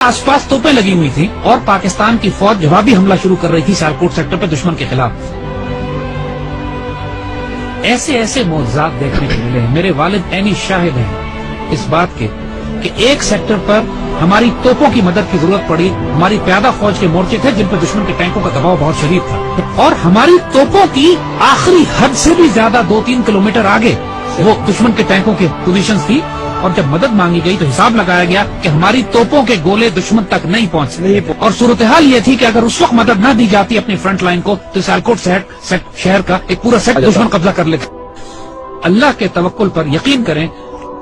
آس پاس توپیں لگی ہوئی تھی اور پاکستان کی فوج جوابی حملہ شروع کر رہی تھی سیالکوٹ سیکٹر پہ دشمن کے خلاف. ایسے ایسے معجزات دیکھنے کو ملے ہیں. میرے والد عینی شاہد ہیں اس بات کے کہ ایک سیکٹر پر ہماری توپوں کی مدد کی ضرورت پڑی. ہماری پیادہ فوج کے مورچے تھے جن پر دشمن کے ٹینکوں کا دباؤ بہت شدید تھا اور ہماری توپوں کی آخری حد سے بھی زیادہ 2-3 کلومیٹر آگے وہ دشمن کے ٹینکوں کی پوزیشنز تھی. اور جب مدد مانگی گئی تو حساب لگایا گیا کہ ہماری توپوں کے گولے دشمن تک نہیں پہنچ سکے. اور صورتحال یہ تھی کہ اگر اس وقت مدد نہ دی جاتی اپنی فرنٹ لائن کو تو سیالکوٹ شہر کا ایک پورا سیٹ دشمن قبضہ کر لیتا. اللہ کے توکل پر یقین کریں,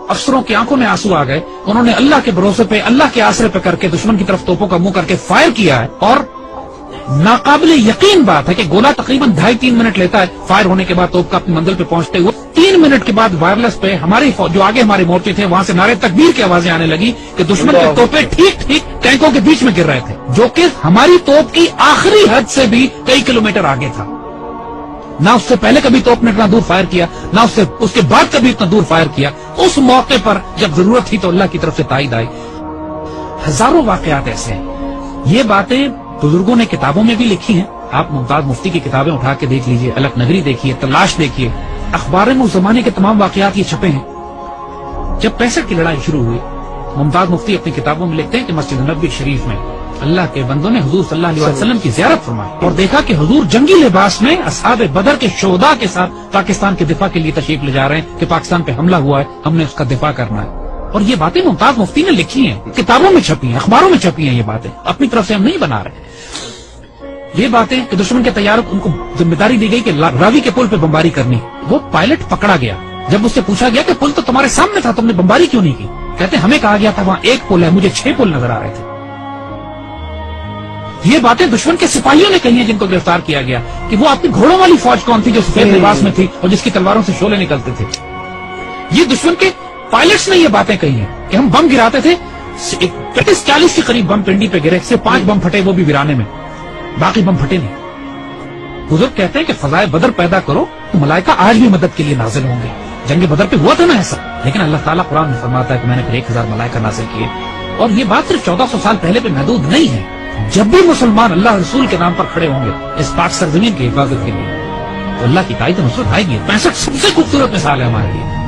افسروں کی آنکھوں میں آنسو آ گئے. انہوں نے اللہ کے بھروسے پہ, اللہ کے آسرے پہ کر کے دشمن کی طرف توپوں کا منہ کر کے فائر کیا ہے. اور ناقابل یقین بات ہے کہ گولہ تقریباً 2.5-3 منٹ لیتا ہے فائر ہونے کے بعد توپ کا اپنی منزل پہ پہنچتے ہوئے. 3 منٹ کے بعد وائرلیس پہ ہماری جو آگے ہمارے مورچے تھے وہاں سے نعرے تکبیر کی آوازیں آنے لگی کہ دشمن کے توپیں ٹھیک ٹینکوں کے بیچ میں گر رہے تھے, جو کہ ہماری توپ کی آخری حد سے بھی کئی کلومیٹر آگے تھا. نہ اس سے پہلے کبھی توپ نے اتنا دور فائر کیا, نہ اس کے بعد کبھی اتنا دور فائر کیا. اس موقع پر جب ضرورت تھی تو اللہ کی طرف سے تائید آئی. ہزاروں واقعات ایسے ہیں. یہ باتیں بزرگوں نے کتابوں میں بھی لکھی ہیں. آپ ممتاز مفتی کی کتابیں اٹھا کے دیکھ لیجئے, الگ نگری دیکھیے, تلاش دیکھیے, اخبار میں اس زمانے کے تمام واقعات یہ چھپے ہیں. جب 65 کی لڑائی شروع ہوئی, ممتاز مفتی اپنی کتابوں میں لکھتے ہیں کہ مسجد نبوی شریف میں اللہ کے بندوں نے حضور صلی اللہ علیہ وسلم کی زیارت فرمائی اور دیکھا کہ حضور جنگی لباس میں اصحاب بدر کے شہداء کے ساتھ پاکستان کے دفاع کے لیے تشریف لے جا رہے ہیں کہ پاکستان پہ حملہ ہوا ہے, ہم نے اس کا دفاع کرنا ہے. اور یہ باتیں ممتاز مفتی نے لکھی ہیں, کتابوں میں چھپی ہیں, اخباروں میں چھپی ہیں. یہ باتیں اپنی طرف سے ہم نہیں بنا رہے. یہ باتیں کہ دشمن کے طیاروں ان کو ذمہ داری دی گئی کہ راوی کے پل پہ بمباری کرنی. وہ پائلٹ پکڑا گیا. جب اس سے پوچھا گیا کہ پل تو تمہارے سامنے تھا, تم نے بمباری کیوں نہیں کی؟ کہتے ہمیں کہا گیا تھا وہاں ایک پل ہے, مجھے 6 پل نظر آ رہے تھے. یہ باتیں دشمن کے سپاہیوں نے کہی ہیں جن کو گرفتار کیا گیا کہ وہ آپ کی گھوڑوں والی فوج کون تھی جو سفید لباس میں تھی اور جس کی تلواروں سے شعلے نکلتے تھے. یہ دشمن کے پائلٹس نے یہ باتیں کہی ہیں کہ ہم بم گراتے تھے, 30-40 کے قریب بم پنڈی پہ گرے, صرف 5 بم پھٹے, وہ بھی ویرانے میں, باقی بم پھٹے نہیں. بزرگ کہتے ہیں کہ فضائے بدر پیدا کرو تو ملائکہ آج بھی مدد کے لیے نازل ہوں گے. جنگ بدر پہ ہوا تھا نا ایسا, لیکن اللہ تعالیٰ قرآن میں فرماتا ہے کہ میں نے پھر 1000 ملائکہ نازل کیے. اور یہ بات صرف 1400 سال پہلے پہ محدود نہیں ہے. جب بھی مسلمان اللہ رسول کے نام پر کھڑے ہوں گے اس پاک سرزمین کی حفاظت کے لیے تو اللہ کی تائید و نصرت آئے گی. 65 سب سے خوبصورت مثال ہے ہمارے لیے.